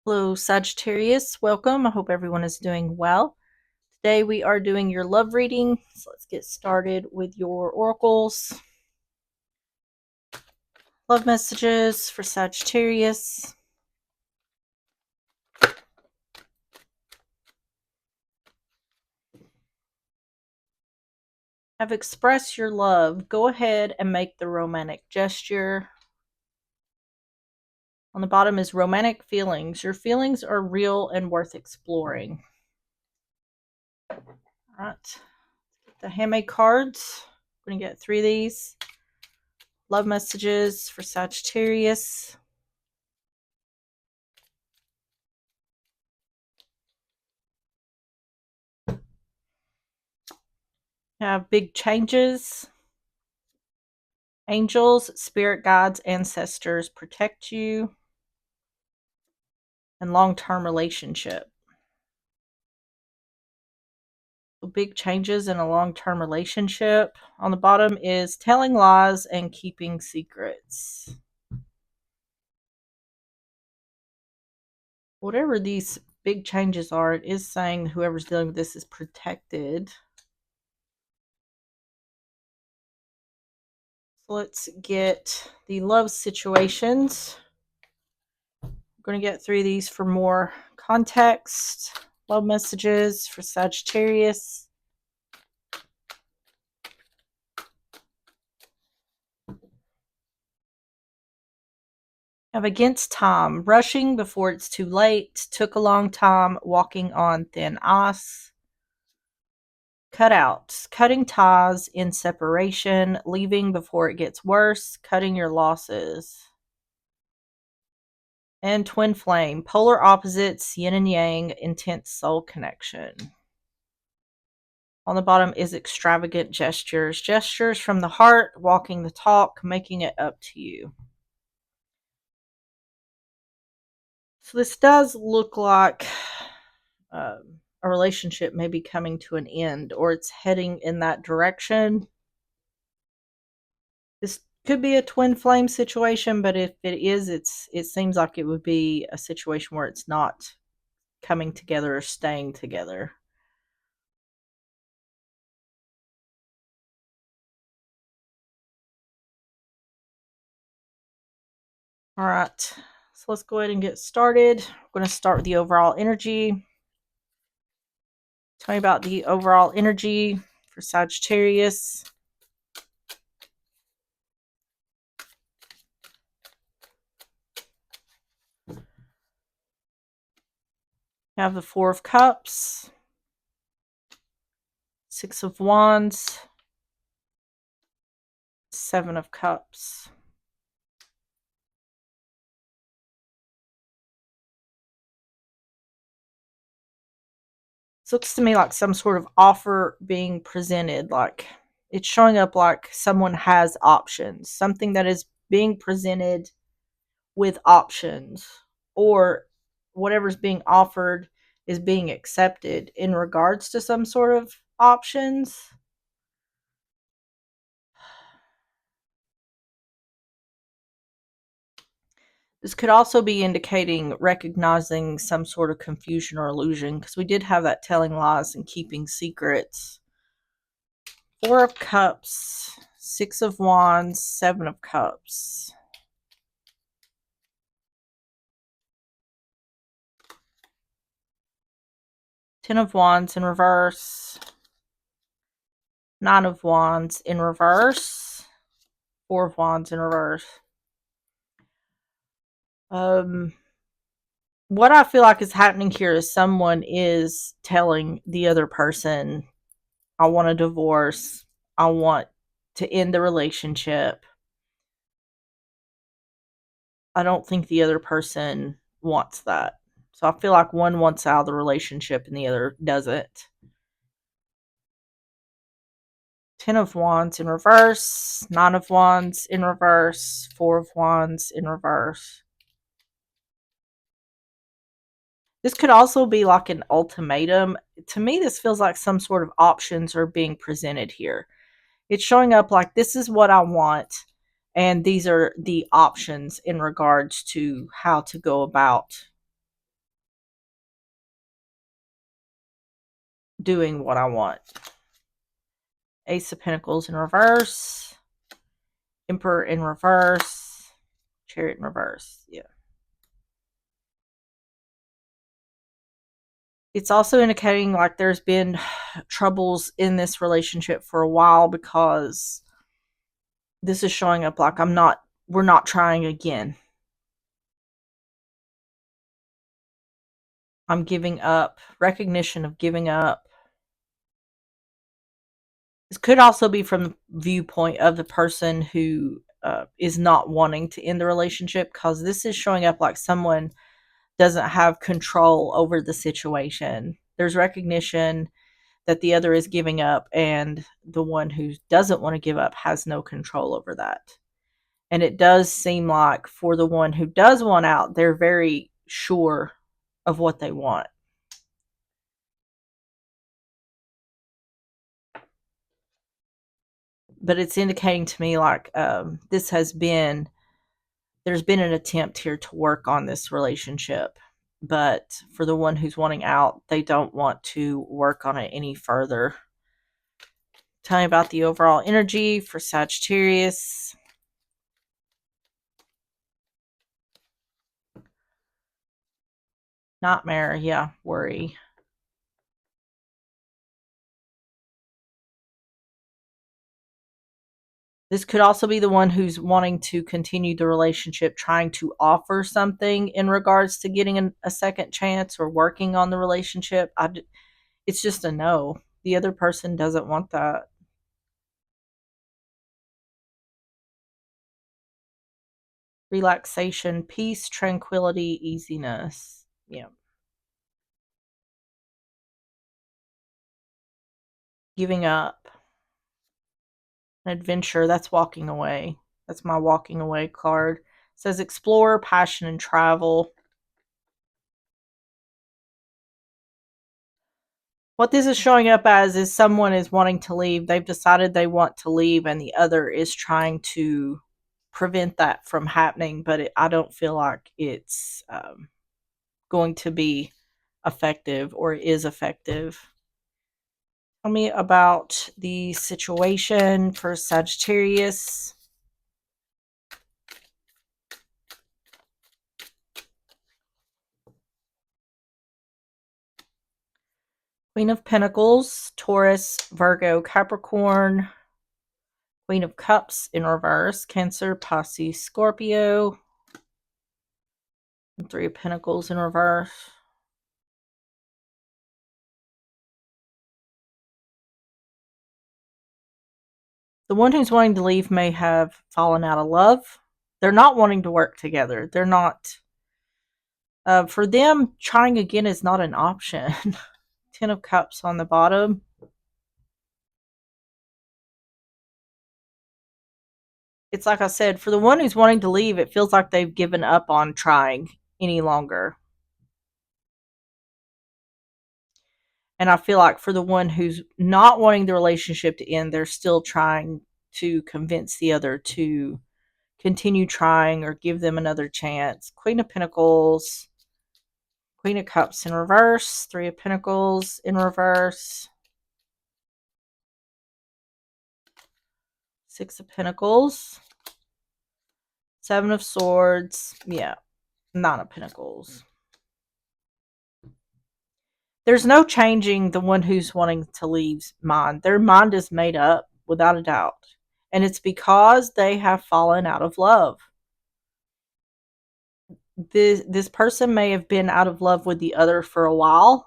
Hello, Sagittarius. Welcome. I hope everyone is doing well. Today we are doing your love reading. So let's get started with your oracles. Love messages for Sagittarius. Have expressed your love. Go ahead and make the romantic gesture. On the bottom is romantic feelings. Your feelings are real and worth exploring. All right. The handmade cards. We're going to get 3 of these. Love messages for Sagittarius. Have big changes. Angels, spirit guides, ancestors protect you. And long-term relationship. Big changes in a long-term relationship. On the bottom is telling lies and keeping secrets. Whatever these big changes are, it is saying whoever's dealing with this is protected. So let's get the love situations. I'm going to get through these for more context. Love messages for Sagittarius. Have against time, rushing before it's too late, took a long time, walking on thin ice. Cutouts, cutting ties in separation, leaving before it gets worse, cutting your losses. And twin flame, polar opposites, yin and yang, intense soul connection. On the bottom is extravagant gestures, gestures from the heart, walking the talk, making it up to you. So this does look like a relationship may be coming to an end, or it's heading in that direction. This could be a twin flame situation, but if it is, it seems like it would be a situation where it's not coming together or staying together. All right, so let's go ahead and get started. We're going to start with the overall energy. Tell me about the overall energy for Sagittarius. You have the Four of Cups, Six of Wands, Seven of Cups. This looks to me like some sort of offer being presented, like it's showing up like someone has options, something that is being presented with options, or whatever's being offered is being accepted in regards to some sort of options. This could also be indicating recognizing some sort of confusion or illusion, because we did have that telling lies and keeping secrets. Four of Cups, Six of Wands, Seven of Cups. Ten of Wands in reverse. Nine of Wands in reverse. Four of Wands in reverse. What I feel like is happening here is someone is telling the other person, I want a divorce. I want to end the relationship. I don't think the other person wants that. So I feel like one wants out of the relationship and the other doesn't. Ten of Wands in reverse. Nine of Wands in reverse. Four of Wands in reverse. This could also be like an ultimatum. To me, this feels like some sort of options are being presented here. It's showing up like, this is what I want, and these are the options in regards to how to go about doing what I want. Ace of Pentacles in reverse. Emperor in reverse. Chariot in reverse. Yeah. It's also indicating like there's been troubles in this relationship for a while, because this is showing up like we're not trying again. I'm giving up. Recognition of giving up. This could also be from the viewpoint of the person who is not wanting to end the relationship, because this is showing up like someone doesn't have control over the situation. There's recognition that the other is giving up, and the one who doesn't want to give up has no control over that. And it does seem like for the one who does want out, they're very sure of what they want. But it's indicating to me like there's been an attempt here to work on this relationship. But for the one who's wanting out, they don't want to work on it any further. Tell me about the overall energy for Sagittarius. Nightmare, yeah, worry. This could also be the one who's wanting to continue the relationship, trying to offer something in regards to getting a second chance or working on the relationship. It's just a no. The other person doesn't want that. Relaxation, peace, tranquility, easiness. Yeah. Giving up. An adventure, that's walking away. That's my walking away card. It says explore, passion, and travel. What this is showing up as is someone is wanting to leave. They've decided they want to leave, and the other is trying to prevent that from happening. But I don't feel like it's going to be effective or is effective. Tell me about the situation for Sagittarius. Queen of Pentacles, Taurus, Virgo, Capricorn. Queen of Cups in reverse, Cancer, Pisces, Scorpio. And Three of Pentacles in reverse. The one who's wanting to leave may have fallen out of love. They're not wanting to work together. They're not. For them, trying again is not an option. Ten of Cups on the bottom. It's like I said, for the one who's wanting to leave, it feels like they've given up on trying any longer. And I feel like for the one who's not wanting the relationship to end, they're still trying to convince the other to continue trying or give them another chance. Queen of Pentacles, Queen of Cups in reverse, Three of Pentacles in reverse, Six of Pentacles, Seven of Swords, yeah, Nine of Pentacles. There's no changing the one who's wanting to leave's mind. Their mind is made up, without a doubt. And it's because they have fallen out of love. This person may have been out of love with the other for a while.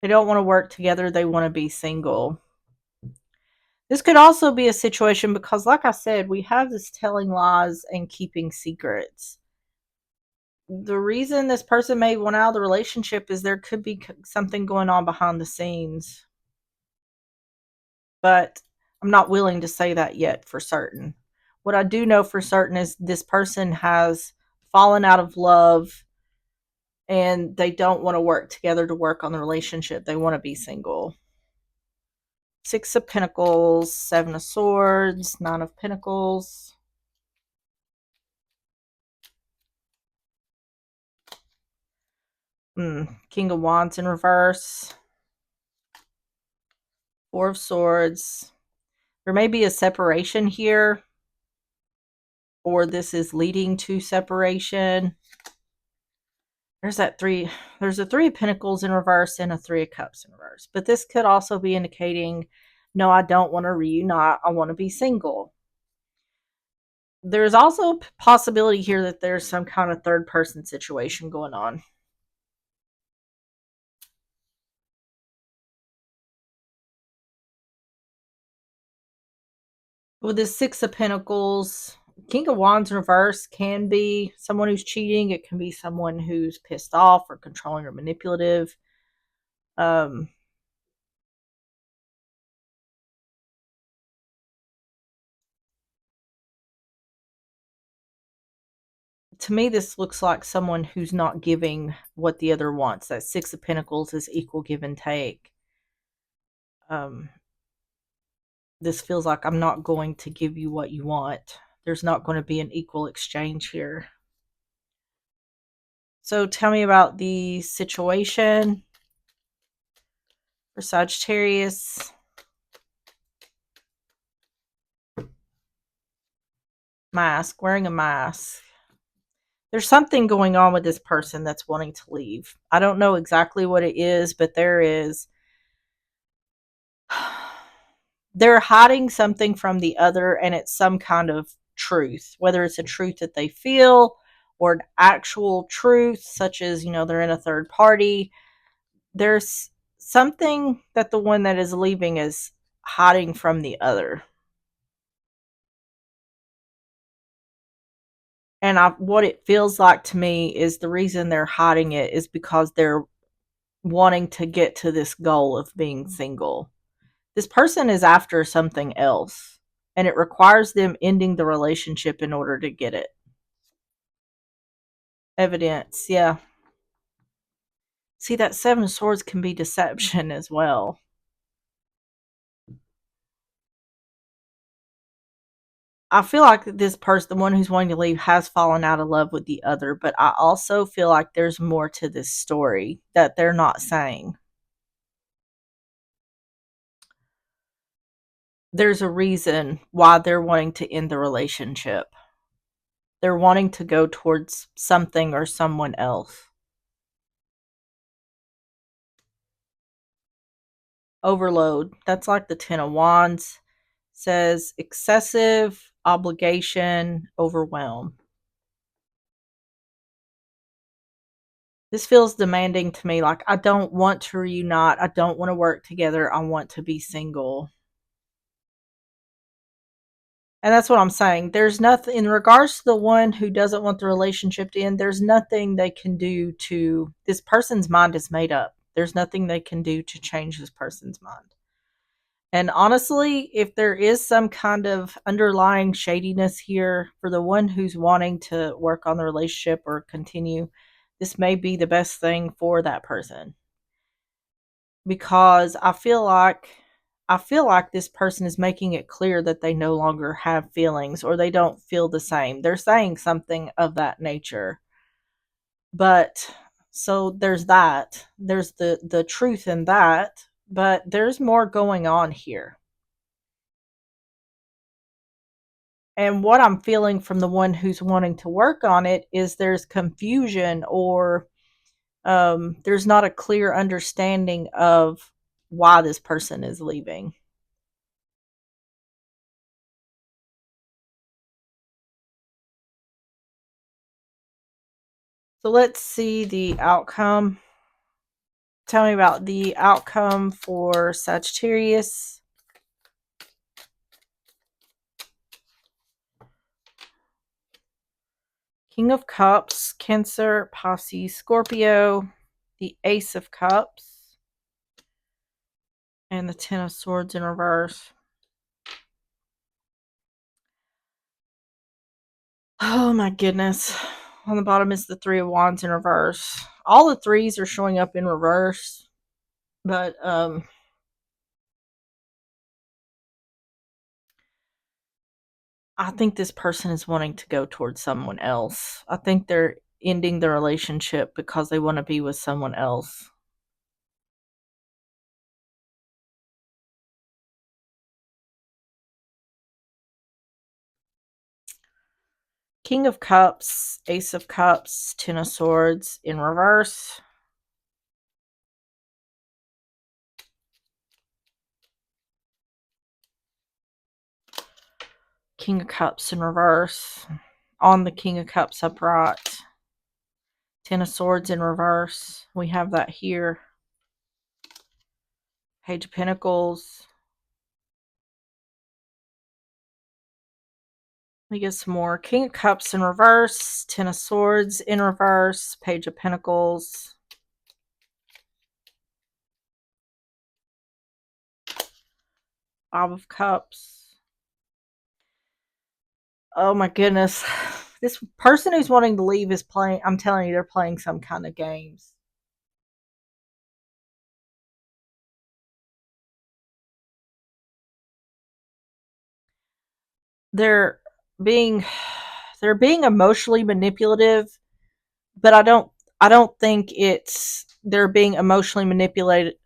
They don't want to work together. They want to be single. This could also be a situation because, like I said, we have this telling lies and keeping secrets. The reason this person may want out of the relationship is there could be something going on behind the scenes. But I'm not willing to say that yet for certain. What I do know for certain is this person has fallen out of love and they don't want to work together to work on the relationship. They want to be single. Six of Pentacles, Seven of Swords, Nine of Pentacles. King of Wands in reverse. Four of Swords. There may be a separation here, or this is leading to separation. There's that three. There's a Three of Pentacles in reverse and a Three of Cups in reverse. But this could also be indicating, no, I don't want to reunite. I want to be single. There's also a possibility here that there's some kind of third person situation going on. With this Six of Pentacles, King of Wands in reverse can be someone who's cheating. It can be someone who's pissed off or controlling or manipulative. Um, to me, this looks like someone who's not giving what the other wants. That Six of Pentacles is equal give and take. Um, this feels like I'm not going to give you what you want. There's not going to be an equal exchange here. So tell me about the situation for Sagittarius. Mask, wearing a mask. There's something going on with this person that's wanting to leave. I don't know exactly what it is, but there is. They're hiding something from the other, and it's some kind of truth, whether it's a truth that they feel or an actual truth, such as, they're in a third party. There's something that the one that is leaving is hiding from the other. And what it feels like to me is the reason they're hiding it is because they're wanting to get to this goal of being single. This person is after something else, and it requires them ending the relationship in order to get it. Evidence, yeah. See, that Seven of Swords can be deception as well. I feel like this person, the one who's wanting to leave, has fallen out of love with the other, but I also feel like there's more to this story that they're not saying. There's a reason why they're wanting to end the relationship. They're wanting to go towards something or someone else. Overload. That's like the Ten of Wands. Says excessive obligation, overwhelm. This feels demanding to me. Like, I don't want to reunite. I don't want to work together. I want to be single. And that's what I'm saying. There's nothing, in regards to the one who doesn't want the relationship to end, there's nothing they can do to, this person's mind is made up. There's nothing they can do to change this person's mind. And honestly, if there is some kind of underlying shadiness here for the one who's wanting to work on the relationship or continue, this may be the best thing for that person. Because I feel like this person is making it clear that they no longer have feelings or they don't feel the same. They're saying something of that nature. But so there's that. There's the truth in that, but there's more going on here. And what I'm feeling from the one who's wanting to work on it is there's confusion, or there's not a clear understanding of why this person is leaving. So let's see the outcome. Tell me about the outcome for Sagittarius. King of Cups, Cancer, Pisces, Scorpio, the Ace of Cups, and the Ten of Swords in reverse. Oh my goodness. On the bottom is the Three of Wands in reverse. All the threes are showing up in reverse, but I think this person is wanting to go towards someone else. I think they're ending the relationship because they want to be with someone else. King of Cups, Ace of Cups, Ten of Swords in reverse. King of Cups in reverse. On the King of Cups upright. Ten of Swords in reverse. We have that here. Page of Pentacles. We get some more. King of Cups in reverse. Ten of Swords in reverse. Page of Pentacles. Five of Cups. Oh my goodness. This person who's wanting to leave is playing, I'm telling you, they're playing some kind of games. They're being emotionally manipulative, but I don't think it's they're being emotionally manipulative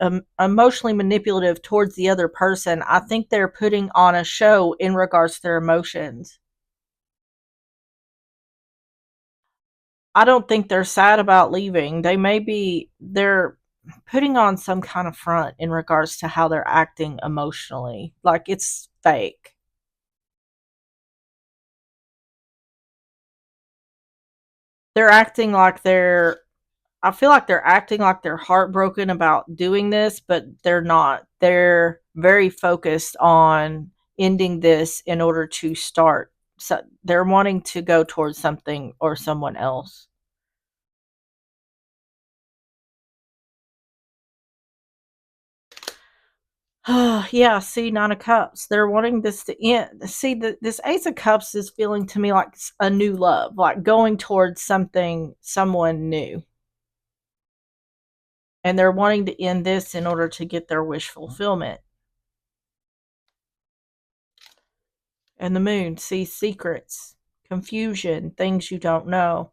towards the other person. I think they're putting on a show in regards to their emotions. I don't think they're sad about leaving. They're putting on some kind of front in regards to how they're acting emotionally. Like it's fake. They're acting like they're I feel like they're acting like they're heartbroken about doing this, but they're not. They're very focused on ending this in order to start. So they're wanting to go towards something or someone else. Yeah, see, Nine of Cups. They're wanting this to end. See, this Ace of Cups is feeling to me like a new love, like going towards someone new. And they're wanting to end this in order to get their wish fulfillment. And the Moon, see, secrets, confusion, things you don't know.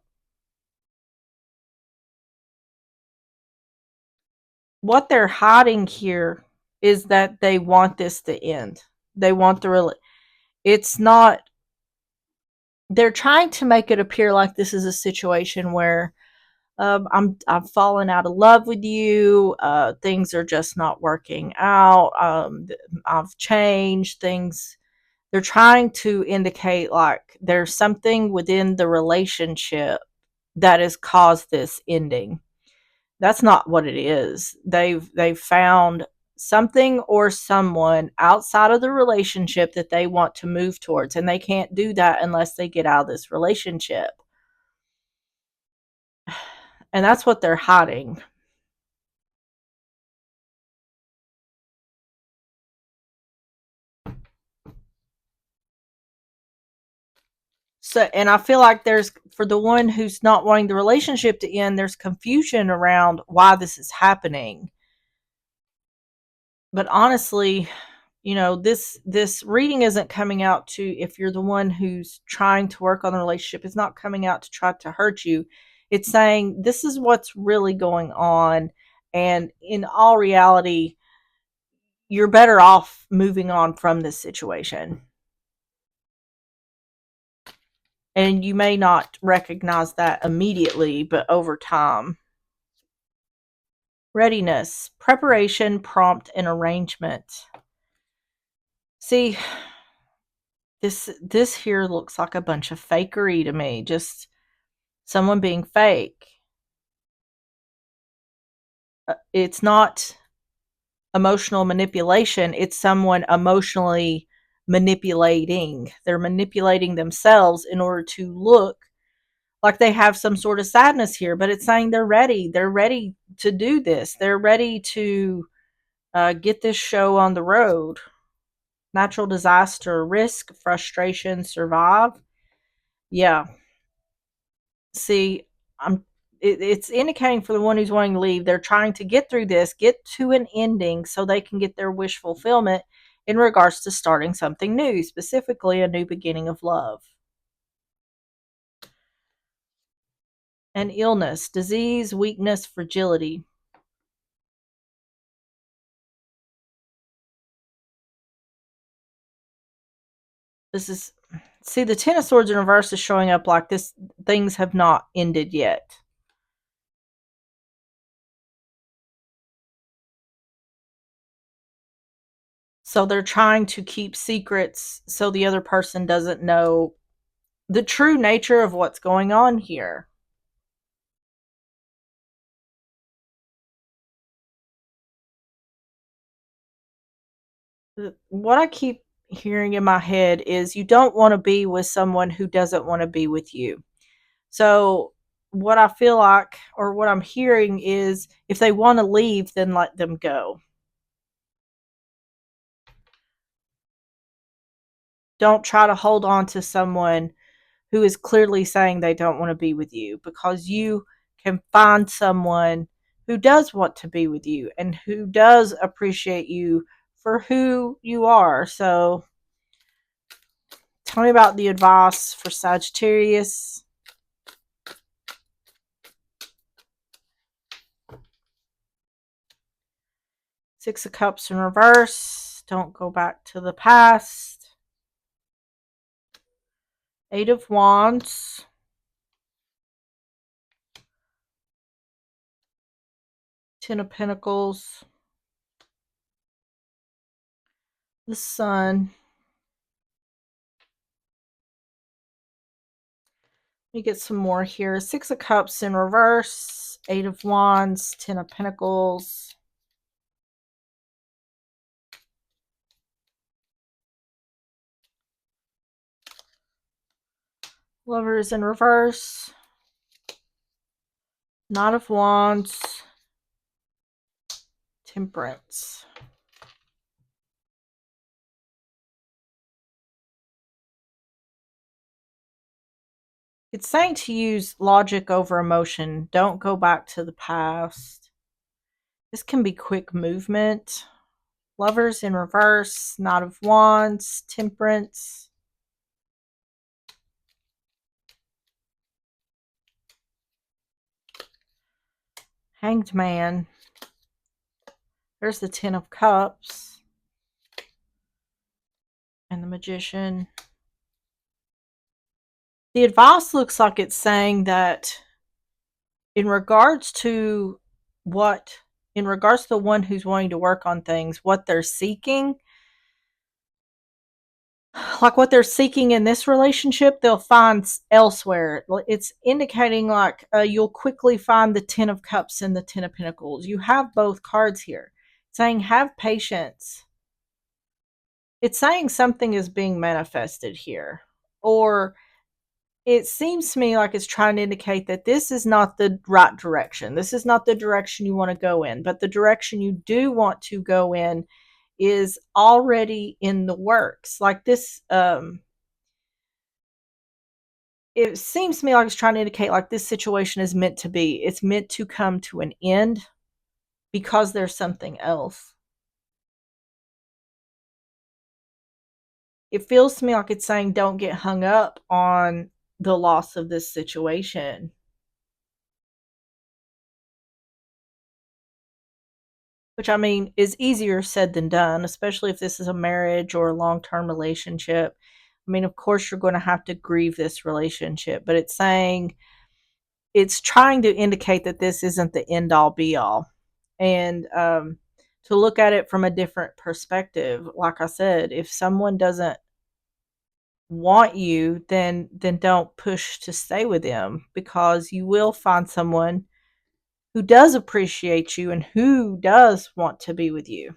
What they're hiding here is that they want this to end. They want the real. It's not. They're trying to make it appear like this is a situation where I've fallen out of love with you. Things are just not working out. I've changed things. They're trying to indicate like there's something within the relationship that has caused this ending. That's not what it is. They've found something or someone outside of the relationship that they want to move towards, and they can't do that unless they get out of this relationship. And that's what they're hiding. So, and I feel like there's, for the one who's not wanting the relationship to end, there's confusion around why this is happening. But honestly, this reading isn't coming out to, if you're the one who's trying to work on the relationship, it's not coming out to try to hurt you. It's saying this is what's really going on, and in all reality, you're better off moving on from this situation. And you may not recognize that immediately, but over time. Readiness, preparation, prompt, and arrangement. See, this here looks like a bunch of fakery to me. Just someone being fake. It's not emotional manipulation, it's someone emotionally manipulating. They're manipulating themselves in order to look like they have some sort of sadness here, but it's saying they're ready. They're ready to do this. They're ready to get this show on the road. Natural disaster, risk, frustration, survive. Yeah. See, I'm it's indicating for the one who's wanting to leave, they're trying to get through this, get to an ending so they can get their wish fulfillment in regards to starting something new, specifically a new beginning of love. and illness, disease, weakness, fragility. This is, see, the Ten of Swords in reverse is showing up like this. Things have not ended yet. So they're trying to keep secrets so the other person doesn't know the true nature of what's going on here. What I keep hearing in my head is you don't want to be with someone who doesn't want to be with you. So, what I feel like, or what I'm hearing, is if they want to leave, then let them go. Don't try to hold on to someone who is clearly saying they don't want to be with you, because you can find someone who does want to be with you and who does appreciate you for who you are. So, tell me about the advice for Sagittarius. Six of Cups in reverse. Don't go back to the past. Eight of Wands. Ten of Pentacles. The Sun. Let me get some more here. Six of Cups in reverse. Eight of Wands. Ten of Pentacles. Lovers in reverse. Knight of Wands. Temperance. It's saying to use logic over emotion. Don't go back to the past. This can be quick movement. Lovers in reverse. Knight of Wands. Temperance. Hanged Man. There's the Ten of Cups. And the Magician. The advice looks like it's saying that in regards to the one who's wanting to work on things, what they're seeking, like what they're seeking in this relationship, they'll find elsewhere. It's indicating like you'll quickly find the Ten of Cups and the Ten of Pentacles. You have both cards here. It's saying have patience. It's saying something is being manifested here. Or it seems to me like it's trying to indicate that this is not the right direction. This is not the direction you want to go in, but the direction you do want to go in is already in the works. Like this, it seems to me like it's trying to indicate like this situation is meant to be. It's meant to come to an end because there's something else. It feels to me like it's saying don't get hung up on the loss of this situation. Which, I mean, is easier said than done, especially if this is a marriage or a long-term relationship. I mean, of course, you're going to have to grieve this relationship, but it's saying, it's trying to indicate that this isn't the end all be all. And to look at it from a different perspective, like I said, if someone doesn't want you, then don't push to stay with them, because you will find someone who does appreciate you and who does want to be with you.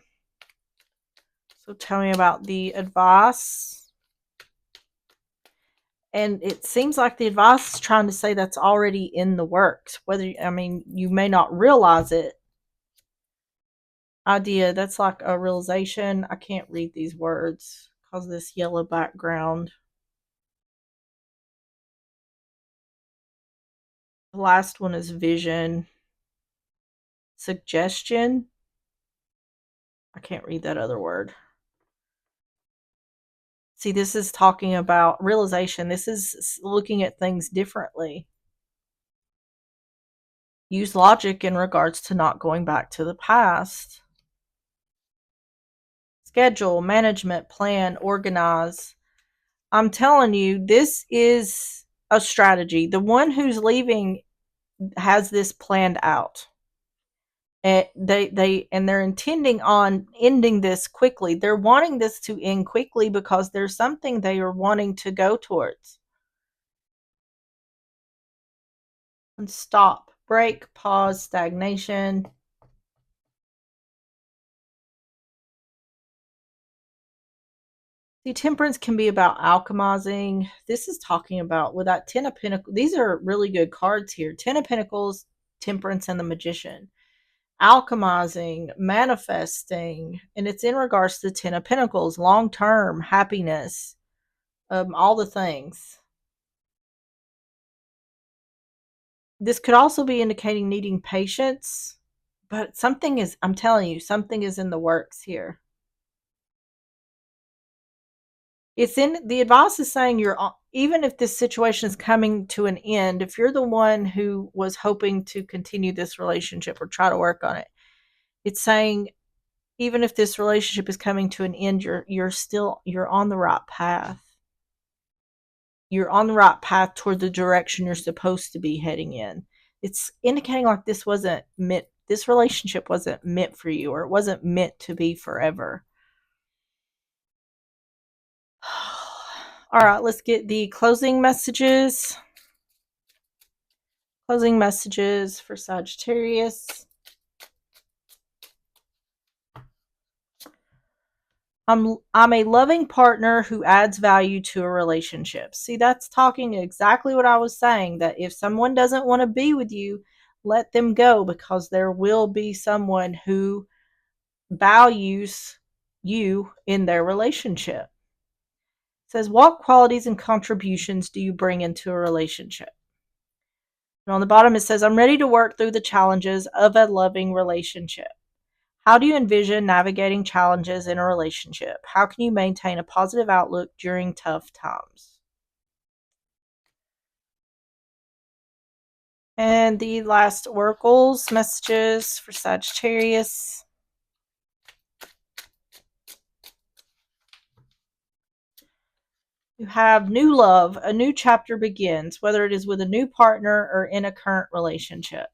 So tell me about the advice. And it seems like the advice is trying to say that's already in the works. Whether, I mean, you may not realize it. Idea, that's like a realization. I can't read these words because of this yellow background. The last one is vision. Suggestion. I can't read that other word. See, this is talking about realization. This is looking at things differently. Use logic in regards to not going back to the past. Schedule, management, plan, organize. I'm telling you, this is a strategy. The one who's leaving has this planned out. And they're intending on ending this quickly. They're wanting this to end quickly because there's something they are wanting to go towards. And stop, break, pause, stagnation. See, temperance can be about alchemizing. This is talking about with that Ten of Pentacles. These are really good cards here. Ten of Pentacles, Temperance, and the Magician. Alchemizing, manifesting, and it's in regards to the Ten of Pentacles, long term happiness, all the things. This could also be indicating needing patience, but something is, I'm telling you, something is in the works here. It's in the advice is saying even if this situation is coming to an end, if you're the one who was hoping to continue this relationship or try to work on it, it's saying even if this relationship is coming to an end, you're on the right path. You're on the right path toward the direction you're supposed to be heading in. It's indicating like this relationship wasn't meant for you, or it wasn't meant to be forever. All right, let's get the closing messages. Closing messages for Sagittarius. I'm a loving partner who adds value to a relationship. See, that's talking exactly what I was saying, that if someone doesn't want to be with you, let them go, because there will be someone who values you in their relationship. It says, what qualities and contributions do you bring into a relationship? And on the bottom it says, I'm ready to work through the challenges of a loving relationship. How do you envision navigating challenges in a relationship? How can you maintain a positive outlook during tough times? And the last oracles messages for Sagittarius. You have new love. A new chapter begins, whether it is with a new partner or in a current relationship.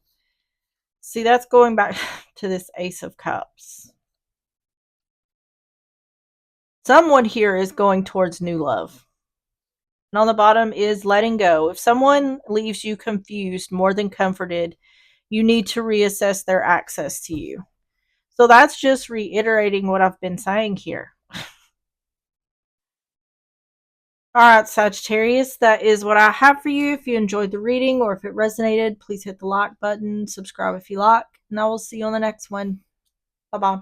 See, that's going back to this Ace of Cups. Someone here is going towards new love. And on the bottom is letting go. If someone leaves you confused more than comforted, you need to reassess their access to you. So that's just reiterating what I've been saying here. All right, Sagittarius, that is what I have for you. If you enjoyed the reading or if it resonated, please hit the like button, subscribe if you like, and I will see you on the next one. Bye-bye.